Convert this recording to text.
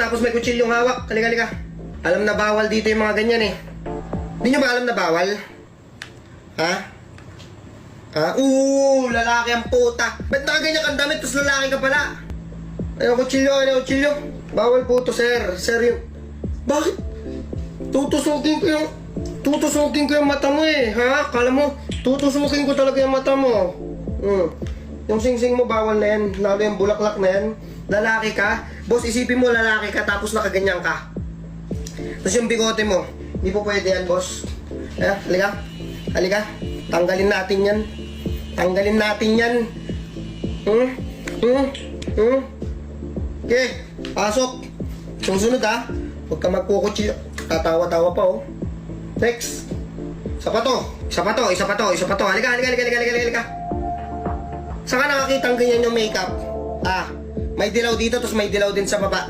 tapos may kutsilyong hawak. Halika. Alam na bawal dito yung mga ganyan eh. Hindi nyo ba alam na bawal? Ha? Lalaki ang puta. Ba't nakaganyan kang damit, tapos lalaki ka pala? Ano kutsilyo? Bawal po to, sir. Sir, yung... Bakit? Tutusukin ko yung mata mo eh, ha? Kala mo, tutusukin ko talaga yung mata mo. Yung sing-sing mo, bawal na yan. Lalo yung bulaklak na yan. Lalaki ka. Boss, isipin mo lalaki ka, tapos nakaganyan ka. Tapos yung bigote mo, hindi po pwede yan, boss. Halika. Tanggalin natin yan. Okay, pasok. Susunod ha. Huwag ka magkukutsi. Tatawa-tawa pa oh. Next. Isa pa to. Halika. Saan ka nakakita ang ganyan yung makeup? May dilaw dito, tapos may dilaw din sa baba.